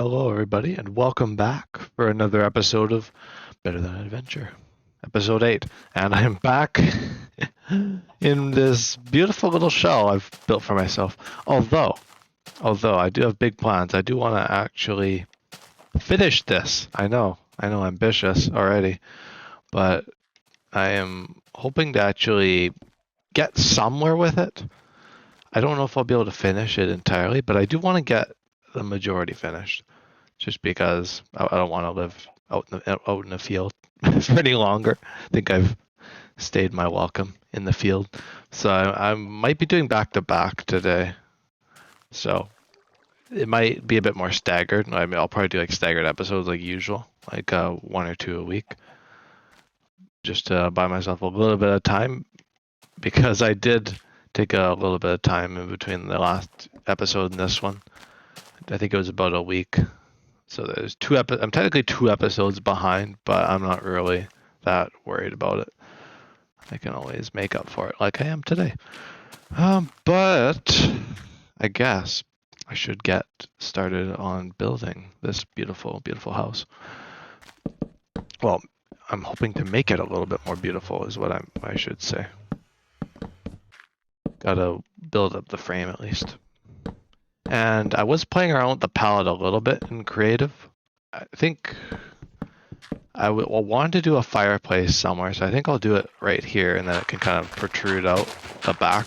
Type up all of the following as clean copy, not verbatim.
Hello, everybody, and welcome back for another episode of Better Than Adventure, episode 8. And I'm back in this beautiful little shell I've built for myself. Although I do have big plans. I do want to actually finish this. I know, ambitious already, but I am hoping to actually get somewhere with it. I don't know if I'll be able to finish it entirely, but I do want to get the majority finished. Just because I don't want to live out in the field for any longer. I think I've stayed my welcome in the field, so I might be doing back to back today. So it might be a bit more staggered. I mean, I'll probably do like staggered episodes like usual, like one or two a week, just to buy myself a little bit of time because I did take a little bit of time in between the last episode and this one. I think it was about a week. So there's I'm technically 2 episodes behind, but I'm not really that worried about it. I can always make up for it like I am today. But I guess I should get started on building this beautiful, beautiful house. Well, I'm hoping to make it a little bit more beautiful is what I should say. Gotta build up the frame at least. And I was playing around with the palette a little bit in creative. I think I wanted to do a fireplace somewhere, so I think I'll do it right here, and then it can kind of protrude out the back.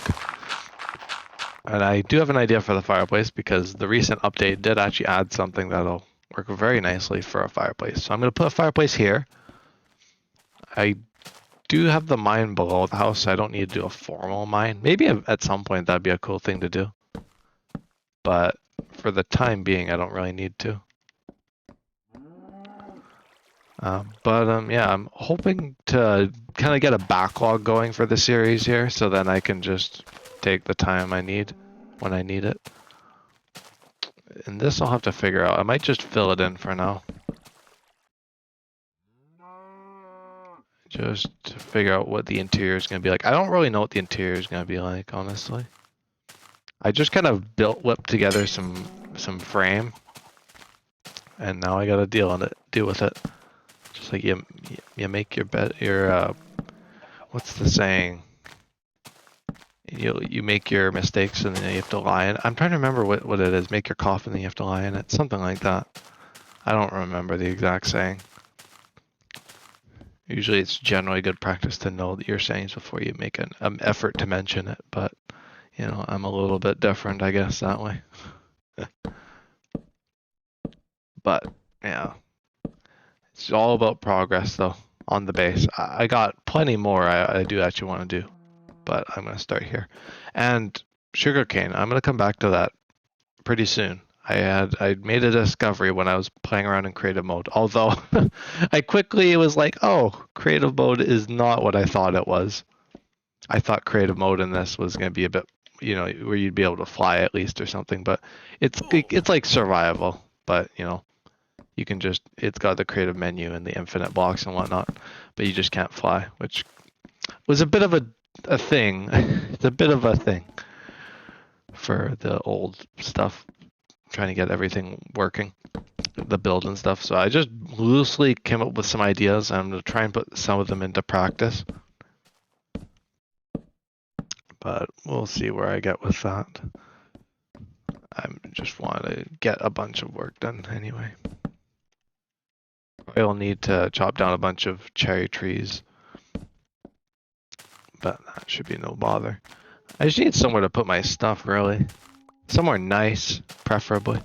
And I do have an idea for the fireplace because the recent update did actually add something that'll work very nicely for a fireplace. So I'm going to put a fireplace here. I do have the mine below the house, so I don't need to do a formal mine. Maybe at some point that'd be a cool thing to do. But for the time being, I don't really need to. Yeah, I'm hoping to kind of get a backlog going for the series here, so then I can just take the time I need when I need it. And this I'll have to figure out. I might just fill it in for now. Just to figure out what the interior is going to be like. I don't really know what the interior is going to be like, honestly. I just kind of whipped together some frame, and now I got to deal with it. Just like you make your bed, what's the saying? You make your mistakes and then you have to lie in it. I'm trying to remember what it is. Make your coffin and you have to lie in it. Something like that. I don't remember the exact saying. Usually it's generally good practice to know your sayings before you make an effort to mention it, but I'm a little bit different, I guess, that way. But yeah, it's all about progress though on the base. I got plenty more I do actually want to do, but I'm going to start here. And sugarcane, I'm going to come back to that pretty soon. I made a discovery when I was playing around in creative mode, although I quickly was like, oh, creative mode is not what I thought it was. I thought creative mode in this was going to be a bit, where you'd be able to fly at least or something, but it's like survival, but you can it's got the creative menu and the infinite blocks and whatnot, but you just can't fly, which was a bit of a thing. It's a bit of a thing for the old stuff, trying to get everything working, the build and stuff. So I just loosely came up with some ideas. I'm going to try and put some of them into practice, but we'll see where I get with that. I just want to get a bunch of work done anyway. I'll need to chop down a bunch of cherry trees, but that should be no bother. I just need somewhere to put my stuff, really. Somewhere nice, preferably.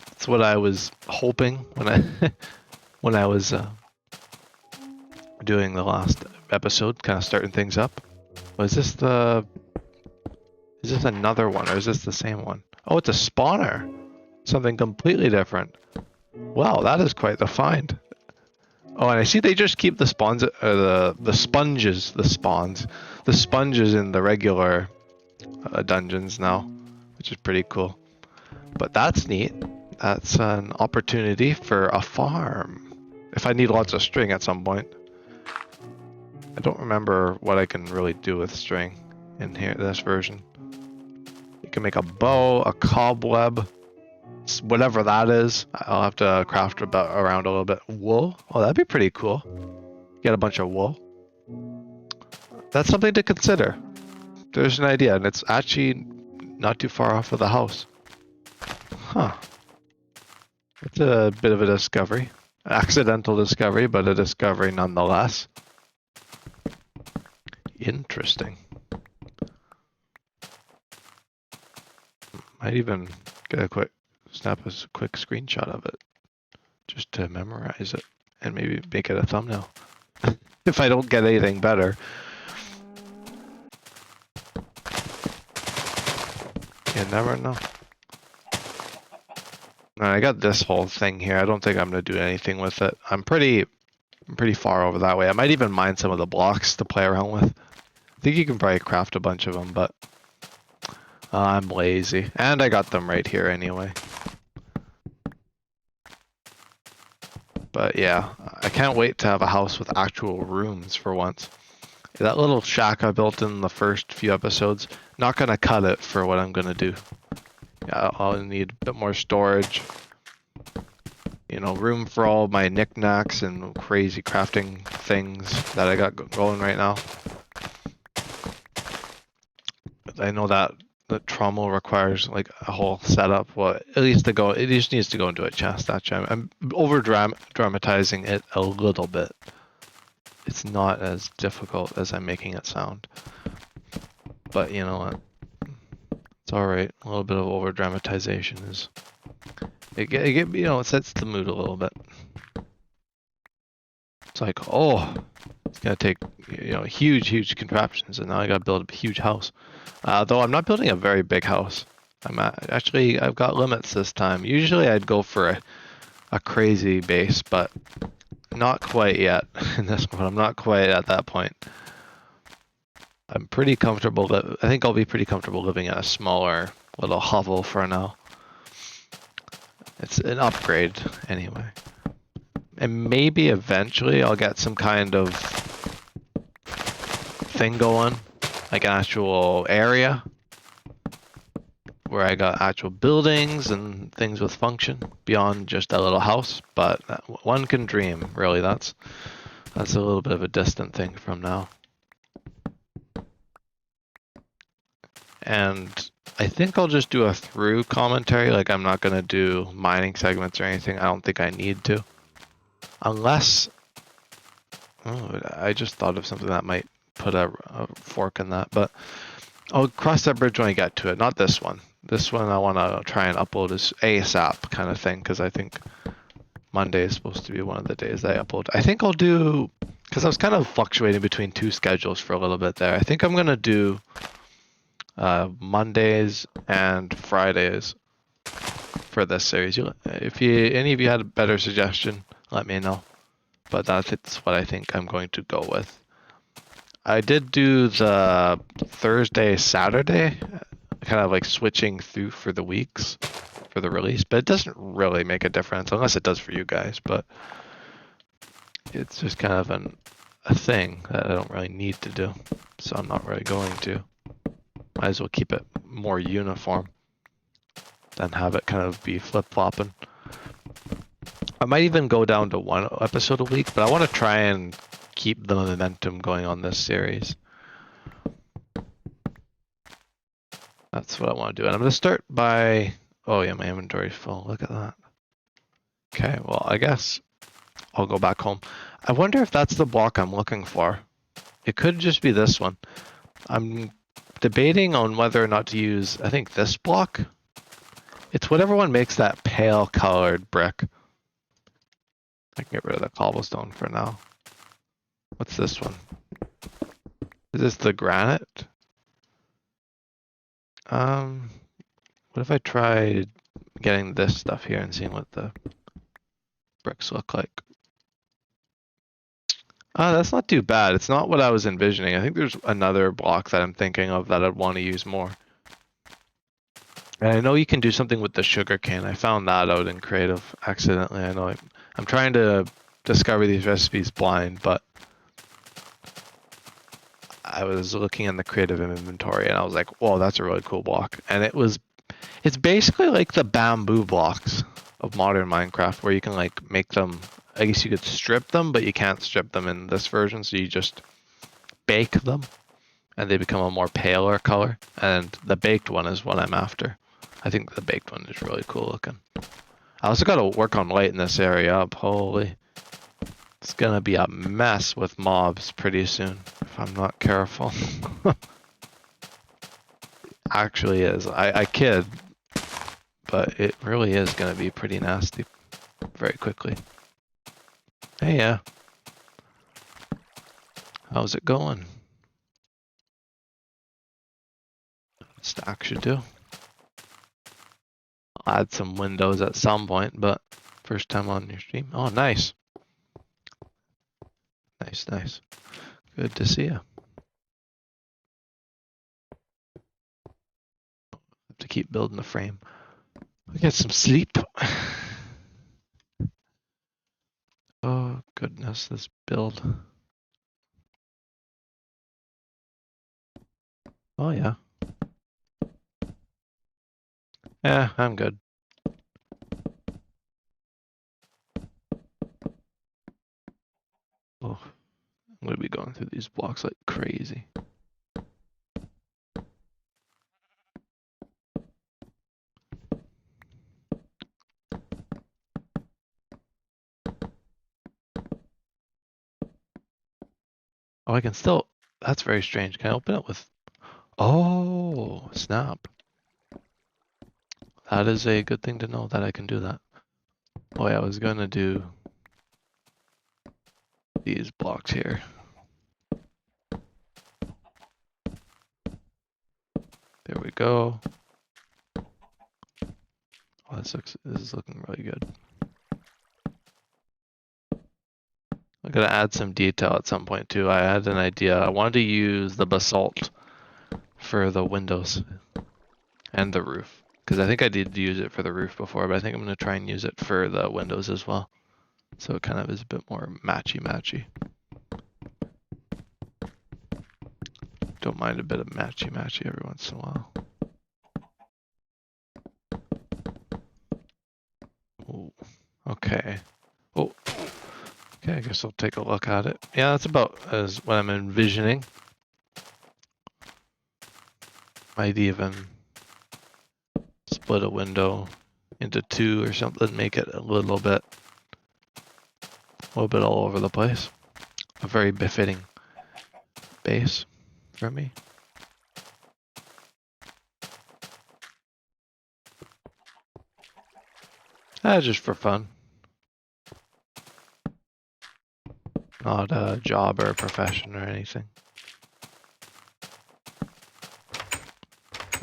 That's what I was hoping when I was doing the last episode, kind of starting things up. Is this another one, or is this the same one? Oh, it's a spawner. Something completely different. Wow, that is quite the find. Oh, and I see they just keep the spawns, the sponges in the regular dungeons now, which is pretty cool. But that's neat. That's an opportunity for a farm. If I need lots of string at some point. I don't remember what I can really do with string in here, this version. You can make a bow, a cobweb. whatever that is. I'll have to craft around a little bit. Wool? Oh, that'd be pretty cool. Get a bunch of wool. That's something to consider. There's an idea, and it's actually not too far off of the house. Huh. It's a bit of a discovery. Accidental discovery, but a discovery nonetheless. Interesting. Might even get a quick screenshot of it just to memorize it and maybe make it a thumbnail if I don't get anything better. You never know. I got this whole thing here. I don't think I'm gonna do anything with it. I'm pretty far over that way. I might even mine some of the blocks to play around with. I think you can probably craft a bunch of them, but I'm lazy. And I got them right here anyway. But yeah, I can't wait to have a house with actual rooms for once. That little shack I built in the first few episodes, not gonna cut it for what I'm gonna do. Yeah, I'll need a bit more storage. You know, room for all my knickknacks and crazy crafting things that I got going right now. I know that the trauma requires like a whole setup. Well, at least it just needs to go into a chest. Actually, I'm over dramatizing it a little bit. It's not as difficult as I'm making it sound. But you know what? It's all right. A little bit of over dramatization is it sets the mood a little bit. It's like, oh, it's gonna take huge contraptions, and now I gotta build a huge house. Though I'm not building a very big house. I've got limits this time. Usually I'd go for a crazy base, but not quite yet. In this one, I'm not quite at that point. I'm pretty comfortable. I think I'll be pretty comfortable living in a smaller little hovel for now. It's an upgrade anyway. And maybe eventually I'll get some kind of thing going, like an actual area where I got actual buildings and things with function beyond just a little house. But one can dream, really. That's a little bit of a distant thing from now. And I think I'll just do a through commentary. Like, I'm not going to do mining segments or anything. I don't think I need to. Unless... Oh, I just thought of something that might put a fork in that. But I'll cross that bridge when I get to it. Not this one. This one I want to try and upload as ASAP kind of thing. Because I think Monday is supposed to be one of the days I upload. I think I'll do... Because I was kind of fluctuating between two schedules for a little bit there. I think I'm going to do... Mondays and Fridays for this series. If any of you had a better suggestion, let me know. But that's what I think I'm going to go with. I did do the Thursday, Saturday, kind of like switching through for the weeks for the release, but it doesn't really make a difference unless it does for you guys. But it's just kind of a thing that I don't really need to do, so I'm not really going to. Might as well keep it more uniform than have it kind of be flip-flopping. I might even go down to one episode a week, but I want to try and keep the momentum going on this series. That's what I want to do. And I'm going to start by... Oh yeah, my inventory's full. Look at that. Okay, well, I guess I'll go back home. I wonder if that's the block I'm looking for. It could just be this one. I'm debating on whether or not to use, I think, this block. It's whatever one makes that pale colored brick. I can get rid of the cobblestone for now. What's this one? Is this the granite? What if I tried getting this stuff here and seeing what the bricks look like? That's not too bad. It's not what I was envisioning. I think there's another block that I'm thinking of that I'd want to use more. And I know you can do something with the sugar cane. I found that out in creative accidentally. I know I'm trying to discover these recipes blind, but I was looking in the creative inventory and I was like, whoa, that's a really cool block. And it was It's basically like the bamboo blocks of modern Minecraft, where you can like make them. I guess you could strip them, but you can't strip them in this version, so you just bake them, and they become a more paler color. And the baked one is what I'm after. I think the baked one is really cool looking. I also got to work on lighting this area up. Holy, it's gonna be a mess with mobs pretty soon if I'm not careful. Actually is. I kid, but it really is gonna be pretty nasty very quickly. Hey, yeah. How's it going? Stack should do. I'll add some windows at some point, but first time on your stream. Oh, nice. Nice, nice. Good to see you. Have to keep building the frame. I get some sleep. Oh, goodness, this build. Oh, yeah. Yeah, I'm good. Oh, I'm going to be going through these blocks like crazy. Oh, I can still... That's very strange. Can I open it with... Oh, snap. That is a good thing to know that I can do that. Oh, yeah, I was going to do these blocks here. There we go. Oh, this is looking really good. I'm gonna add some detail at some point too. I had an idea. I wanted to use the basalt for the windows and the roof, because I think I did use it for the roof before, but I think I'm gonna try and use it for the windows as well. So it kind of is a bit more matchy-matchy. Don't mind a bit of matchy-matchy every once in a while. Ooh, okay. Oh, okay, I guess I'll take a look at it. Yeah, that's about as what I'm envisioning. Might even split a window into two or something, make it a little bit all over the place. A very befitting base for me. Just for fun. Not a job or a profession or anything.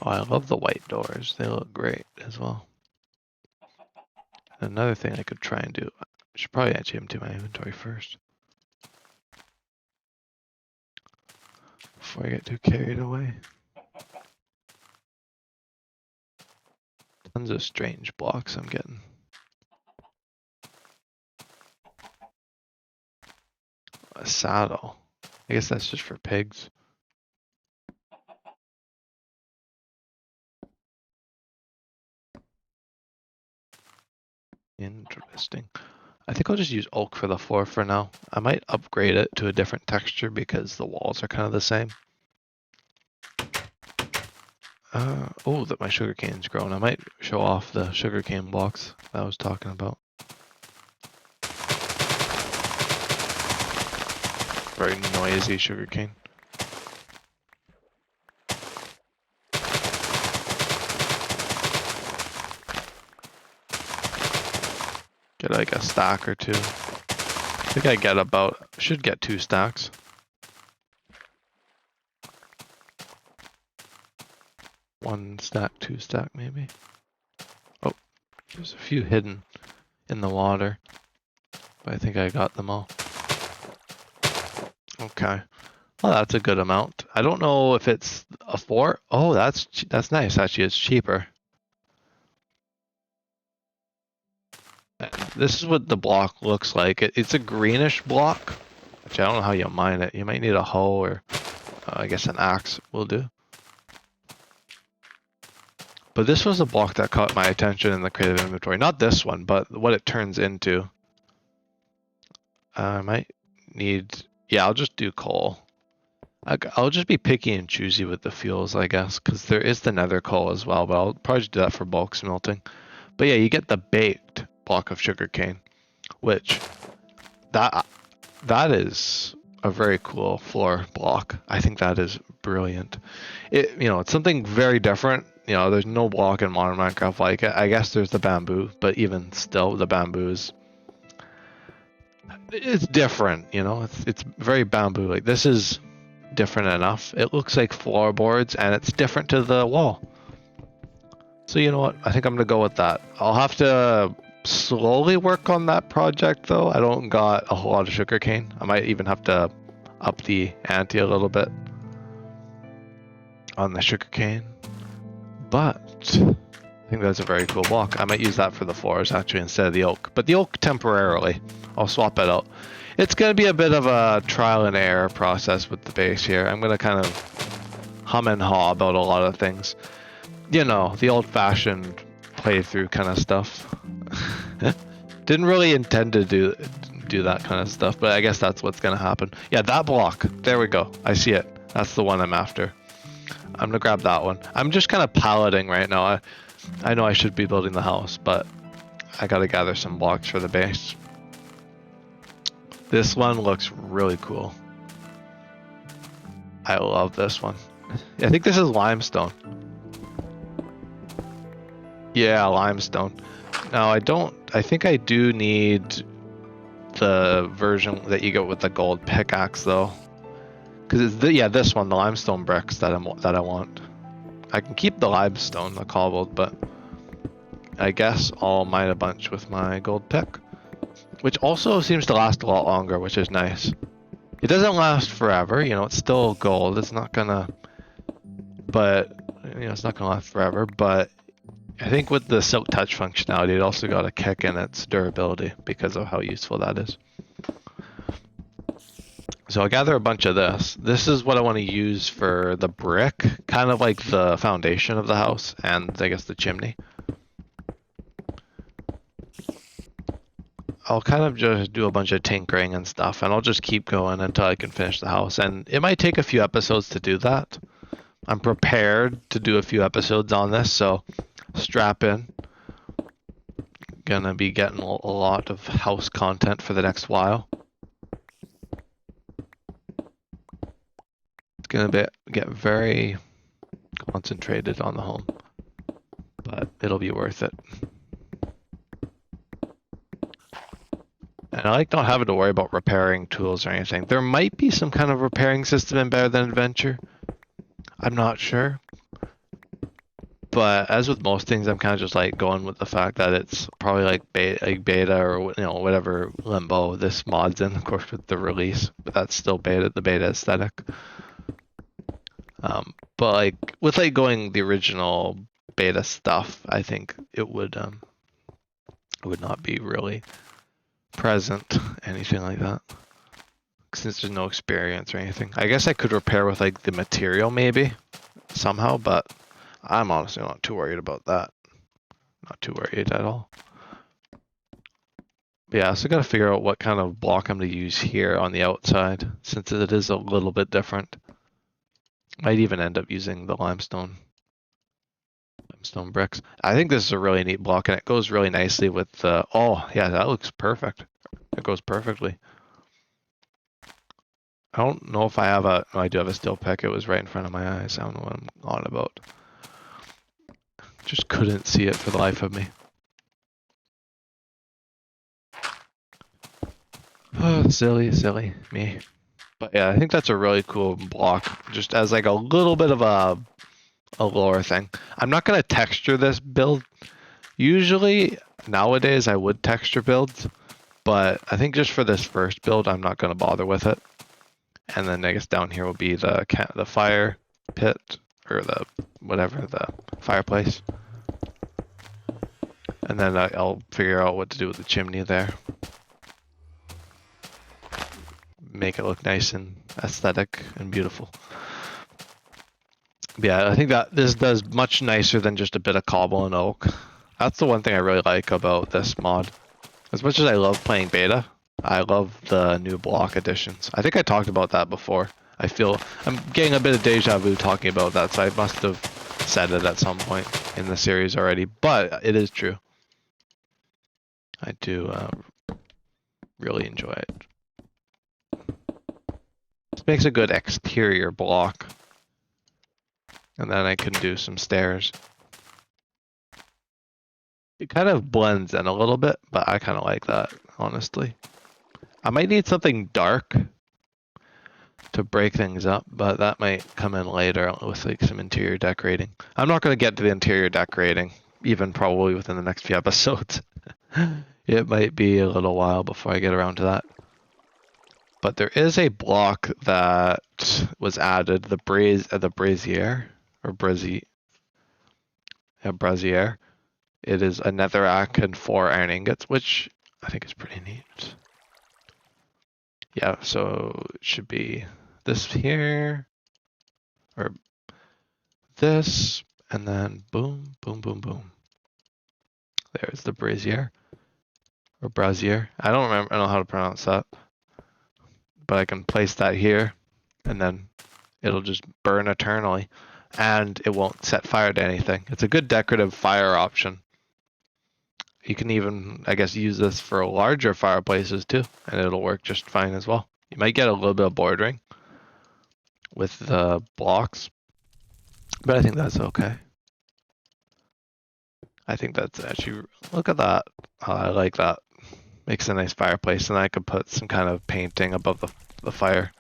Oh, I love the white doors. They look great as well. Another thing I could try and do, I should probably actually empty my inventory first before I get too carried away. Tons of strange blocks I'm getting. A saddle. I guess that's just for pigs. Interesting. I think I'll just use oak for the floor for now. I might upgrade it to a different texture because the walls are kind of the same. Oh, that my sugarcane's grown. I might show off the sugarcane blocks that I was talking about. Very noisy sugarcane. Get like a stack or two. I think I get about, should get 2 stacks. One stack, 2 stack maybe. Oh, there's a few hidden in the water, but I think I got them all. Okay, well that's a good amount. I don't know if it's a 4. Oh, that's nice. Actually, it's cheaper. This is what the block looks like. It's a greenish block, which I don't know how you mine it. You might need a hoe or I guess an axe will do. But this was a block that caught my attention in the creative inventory. Not this one, but what it turns into. I might need... Yeah, I'll just do coal. I'll just be picky and choosy with the fuels, I guess, because there is the nether coal as well, but I'll probably do that for bulk smelting. But yeah, you get the baked block of sugarcane, which that is a very cool floor block. I think that is brilliant. It's something very different. There's no block in modern Minecraft like it. I guess there's the bamboo, but even still, the bamboo it's different. It's very bamboo. Like this is different enough. It looks like floorboards, and it's different to the wall. So you know what? I think I'm gonna go with that. I'll have to slowly work on that project though. I don't got a whole lot of sugarcane. I might even have to up the ante a little bit on the sugarcane. But I think that's a very cool block. I might use that for the floors actually instead of the oak. But the oak temporarily. I'll swap it out. It's going to be a bit of a trial and error process with the base here. I'm going to kind of hum and haw about a lot of things. The old-fashioned playthrough kind of stuff. Didn't really intend to do that kind of stuff, but I guess that's what's going to happen. Yeah, that block. There we go. I see it. That's the one I'm after. I'm going to grab that one. I'm just kind of palleting right now. I know I should be building the house, but I got to gather some blocks for the base. This one looks really cool. I love this one. I think this is limestone. Yeah, limestone. Now I think I do need the version that you get with the gold pickaxe though. Because it's this one, the limestone bricks that I want. I can keep the limestone, the cobbled, but I guess I'll mine a bunch with my gold pick. Which also seems to last a lot longer, which is nice. It doesn't last forever, it's still gold. It's not gonna, it's not gonna last forever. But I think with the silk touch functionality, it also got a kick in its durability because of how useful that is. So I'll gather a bunch of this. This is what I want to use for the brick, kind of like the foundation of the house, and I guess the chimney. I'll kind of just do a bunch of tinkering and stuff, and I'll just keep going until I can finish the house. And it might take a few episodes to do that. I'm prepared to do a few episodes on this, so strap in. Gonna be getting a lot of house content for the next while. It's gonna get very concentrated on the home, but it'll be worth it. And I like not having to worry about repairing tools or anything. There might be some kind of repairing system in Better Than Adventure. I'm not sure. But as with most things, I'm kind of just like going with the fact that it's probably like beta or whatever limbo this mod's in, of course, with the release. But that's still beta, the beta aesthetic. But like with like going the original beta stuff, I think it would not be really present, anything like that, since there's no experience or anything. I guess I could repair with like the material maybe somehow, but I'm honestly not too worried about that. Not too worried at all. But yeah, so I gotta figure out what kind of block I'm gonna use here on the outside, since it is a little bit different. Might even end up using the limestone bricks. I think this is a really neat block, and it goes really nicely with the... Oh, yeah, that looks perfect. It goes perfectly. I don't know if I have a... No, I do have a steel pick. It was right in front of my eyes. I don't know what I'm on about. Just couldn't see it for the life of me. Oh, silly me. But yeah, I think that's a really cool block, just as like a little bit of a lore thing. I'm not going to texture this build. Usually, nowadays, I would texture builds, but I think just for this first build, I'm not going to bother with it. And then I guess down here will be the fire pit, or the fireplace. And then I'll figure out what to do with the chimney there. Make it look nice and aesthetic and beautiful. Yeah, I think that this does much nicer than just a bit of cobble and oak. That's the one thing I really like about this mod. As much as I love playing beta, I love the new block additions. I think I talked about that before. I feel I'm getting a bit of deja vu talking about that, so I must have said it at some point in the series already, but it is true. I do really enjoy it. This makes a good exterior block. And then I can do some stairs. It kind of blends in a little bit, but I kind of like that, honestly. I might need something dark to break things up, but that might come in later with like some interior decorating. I'm not going to get to the interior decorating, even probably within the next few episodes. It might be a little while before I get around to that. But there is a block that was added, the brazier, or brazier. Yeah, brazier. It is a netherrack and 4 iron ingots, which I think is pretty neat. Yeah, so it should be this here, or this, and then boom, boom, boom, boom. There's the brazier, or brazier. I don't know how to pronounce that, but I can place that here, and then it'll just burn eternally, and it won't set fire to anything. It's a good decorative fire option. You can even, I guess, use this for larger fireplaces too, and it'll work just fine as well. You might get a little bit of bordering with the blocks, but I think that's okay. I think that's actually, look at that. I like that. Makes a nice fireplace, and I could put some kind of painting above the fire.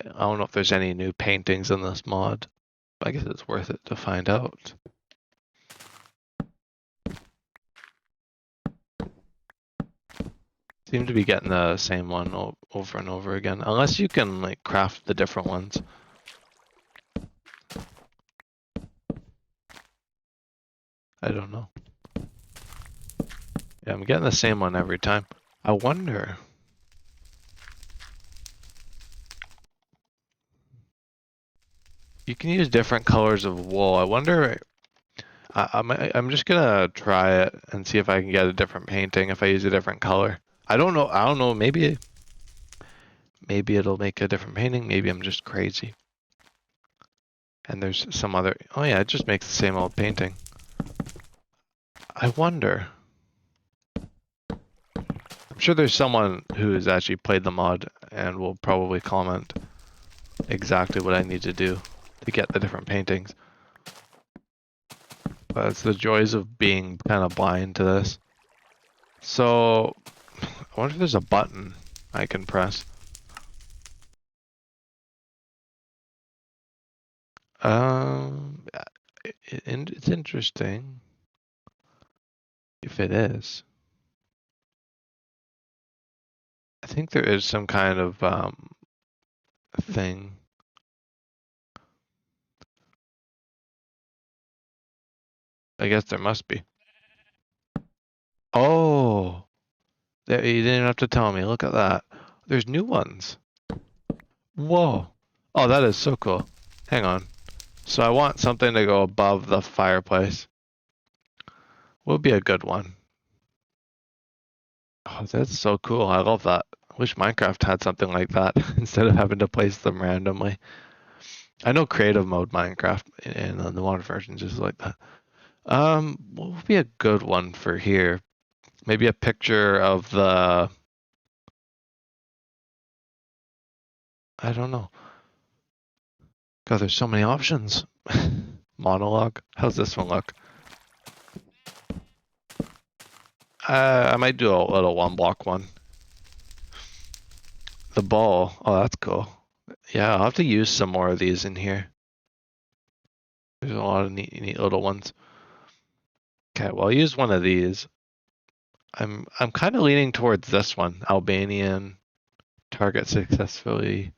I don't know if there's any new paintings in this mod, but I guess it's worth it to find out. Seem to be getting the same one over and over again, unless you can like craft the different ones. I don't know. Yeah, I'm getting the same one every time. I wonder. You can use different colors of wool. I wonder. I'm just gonna try it and see if I can get a different painting if I use a different color. I don't know. I don't know. Maybe it'll make a different painting. Maybe I'm just crazy. And there's some other. Oh yeah, it just makes the same old painting. I wonder. I'm sure there's someone who has actually played the mod and will probably comment exactly what I need to do to get the different paintings. But it's the joys of being kind of blind to this. So, I wonder if there's a button I can press. It's interesting. If it is. I think there is some kind of thing. I guess there must be. Oh! You didn't have to tell me. Look at that. There's new ones. Whoa. Oh, that is so cool. Hang on. So I want something to go above the fireplace. What would be a good one? Oh, that's so cool. I love that. I wish Minecraft had something like that instead of having to place them randomly. I know creative mode Minecraft and the modern versions is like that. What would be a good one for here? Maybe a picture of the... I don't know. God, there's so many options. Monologue. How's this one look? I might do a little one block one. The ball. Oh, that's cool. Yeah, I'll have to use some more of these in here. There's a lot of neat little ones. Okay, well, I'll use one of these. I'm kind of leaning towards this one. Albanian. Target successfully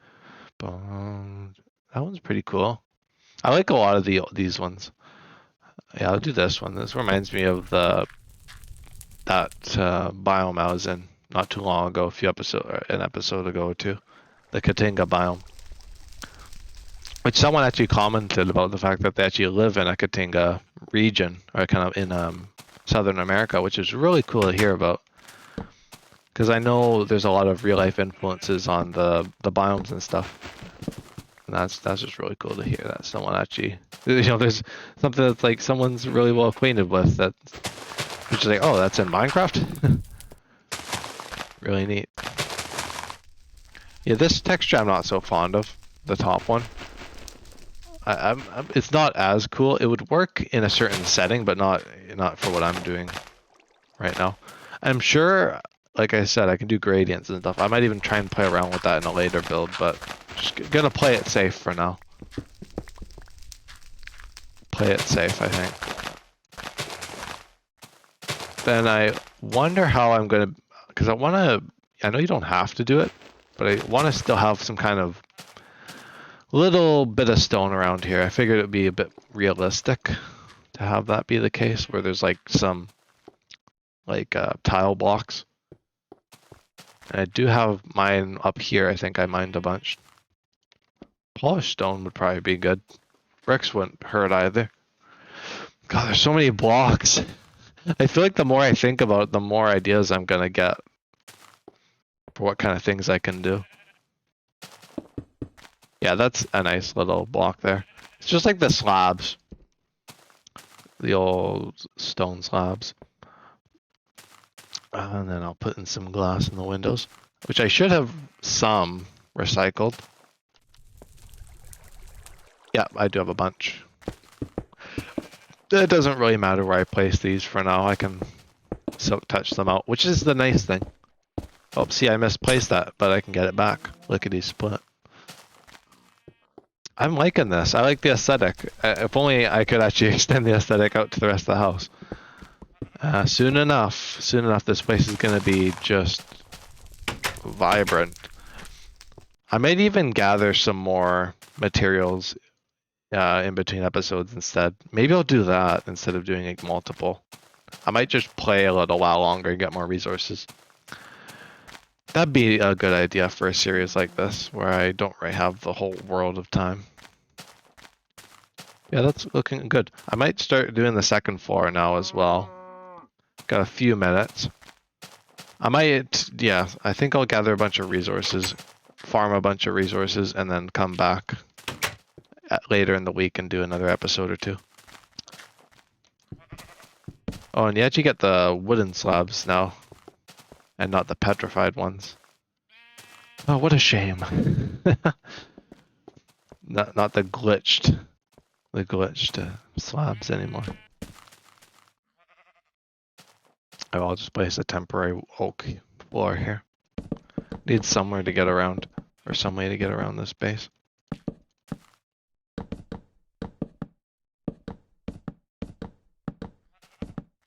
bombed. That one's pretty cool. I like a lot of these ones. Yeah, I'll do this one. This reminds me of that biome I was in not too long ago, an episode ago or two, the Katinga biome. Which someone actually commented about the fact that they actually live in a Caatinga region, or kind of in Southern America, which is really cool to hear about. Because I know there's a lot of real life influences on the biomes and stuff. And that's just really cool to hear that someone actually, there's something that's like someone's really well acquainted with that, which is like, oh, that's in Minecraft? Really neat. Yeah, this texture I'm not so fond of, the top one. It's not as cool. It would work in a certain setting, but not for what I'm doing right now. I'm sure, like I said, I can do gradients and stuff. I might even try and play around with that in a later build, but just gonna play it safe for now. Play it safe, I think. Then I wonder how I'm gonna, because I know you don't have to do it, but I want to still have some kind of little bit of stone around here. I figured it would be a bit realistic to have that be the case, where there's like some tile blocks. And I do have mine up here. I think I mined a bunch. Polished stone would probably be good. Bricks wouldn't hurt either. God, there's so many blocks. I feel like the more I think about it, the more ideas I'm gonna get for what kind of things I can do. Yeah, that's a nice little block there. It's just like the slabs. The old stone slabs. And then I'll put in some glass in the windows, which I should have some recycled. Yeah, I do have a bunch. It doesn't really matter where I place these for now. I can silk touch them out, which is the nice thing. Oh, see, I misplaced that, but I can get it back. Lickety split. I'm liking this. I like the aesthetic. If only I could actually extend the aesthetic out to the rest of the house. Soon enough, this place is going to be just vibrant. I might even gather some more materials in between episodes instead. Maybe I'll do that instead of doing like multiple. I might just play a little while longer and get more resources. That'd be a good idea for a series like this, where I don't really have the whole world of time. Yeah, that's looking good. I might start doing the second floor now as well. Got a few minutes. I might, yeah, I think I'll gather a bunch of resources, farm a bunch of resources, and then come back later in the week and do another episode or two. Oh, and you actually get the wooden slabs now, and not the petrified ones. Oh, what a shame. not the glitched slabs anymore. Oh, I'll just place a temporary oak floor here. Need somewhere to get around, or some way to get around this base.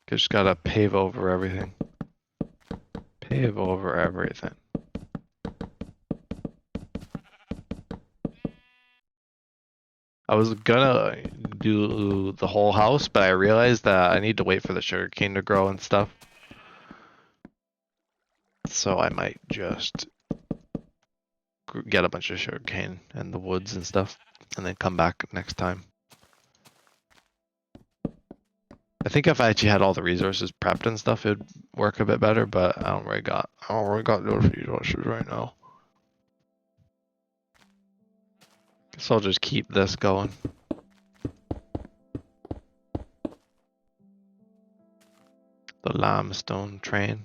Just gotta pave over everything. Pave over everything. I was gonna do the whole house, but I realized that I need to wait for the sugarcane to grow and stuff. So I might just get a bunch of sugarcane and the woods and stuff, and then come back next time. I think if I actually had all the resources prepped and stuff, it'd work a bit better, but I don't really got those resources right now. Guess I'll just keep this going. The limestone train.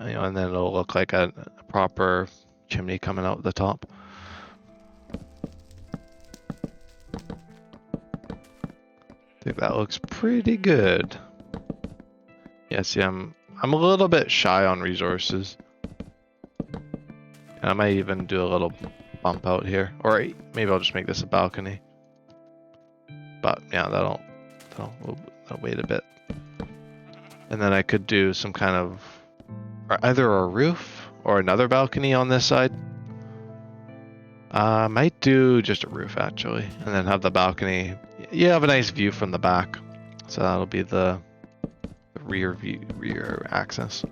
You know, and then it'll look like a proper chimney coming out the top. I think that looks pretty good. Yeah, see, I'm a little bit shy on resources. And I might even do a little bump out here, or maybe I'll just make this a balcony. But yeah, that'll wait a bit. And then I could do some kind of either a roof or another balcony on this side. I might do just a roof actually, and then have the balcony. You have a nice view from the back, so that'll be the rear access.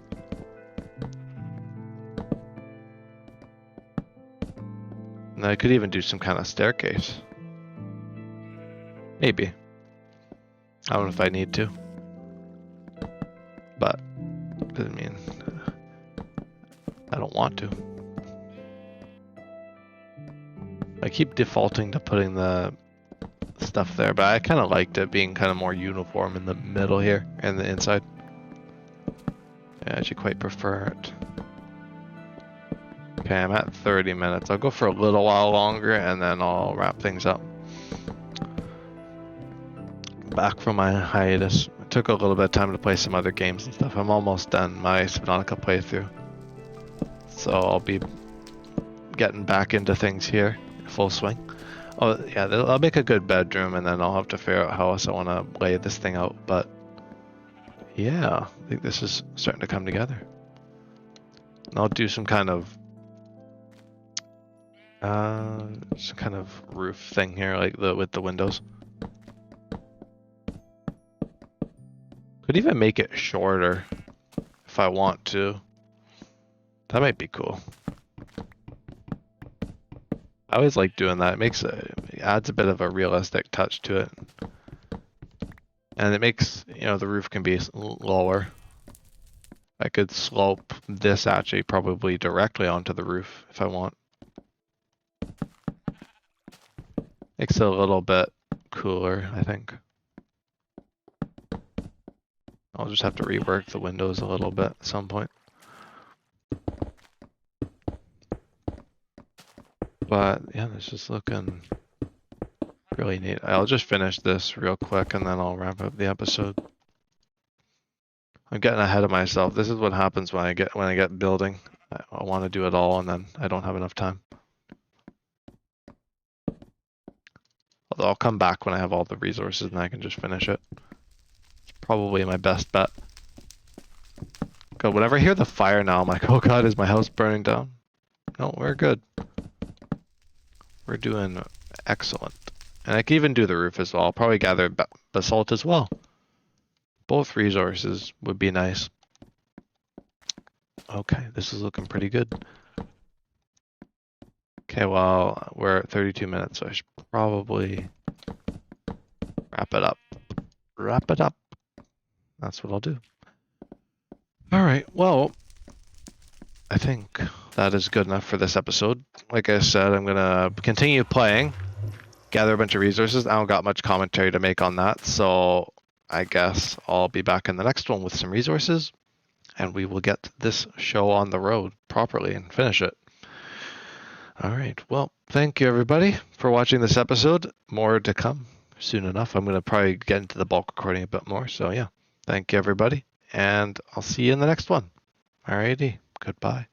And I could even do some kind of staircase. Maybe. I don't know if I need to. But, doesn't mean I don't want to. I keep defaulting to putting the stuff there, but I kind of liked it being kind of more uniform in the middle here and the inside. I actually quite prefer it. Okay, I'm at 30 minutes. I'll go for a little while longer and then I'll wrap things up. Back from my hiatus. It took a little bit of time to play some other games and stuff. I'm almost done my Subnautica playthrough. So I'll be getting back into things here, full swing. Oh yeah, I'll make a good bedroom and then I'll have to figure out how else I want to lay this thing out. But yeah, I think this is starting to come together. And I'll do some kind of roof thing here, like with the windows. Could even make it shorter if I want to. That might be cool. I always like doing that. It adds a bit of a realistic touch to it. And it makes, the roof can be lower. I could slope this actually probably directly onto the roof if I want. Makes it a little bit cooler, I think. I'll just have to rework the windows a little bit at some point. But yeah, this is looking really neat. I'll just finish this real quick and then I'll wrap up the episode. I'm getting ahead of myself. This is what happens when I get building. I want to do it all and then I don't have enough time. Although I'll come back when I have all the resources and I can just finish it. It's probably my best bet. God, whenever I hear the fire now, I'm like, oh god, is my house burning down? No, we're good. We're doing excellent. And I can even do the roof as well. I'll probably gather basalt as well. Both resources would be nice. Okay, this is looking pretty good. Okay, well, we're at 32 minutes, so I should probably wrap it up. Wrap it up. That's what I'll do. All right, well, I think that is good enough for this episode. Like I said, I'm going to continue playing, gather a bunch of resources. I don't got much commentary to make on that, so I guess I'll be back in the next one with some resources, and we will get this show on the road properly and finish it. All right, well, thank you, everybody, for watching this episode. More to come soon enough. I'm going to probably get into the bulk recording a bit more, so yeah. Thank you, everybody, and I'll see you in the next one. All righty, goodbye.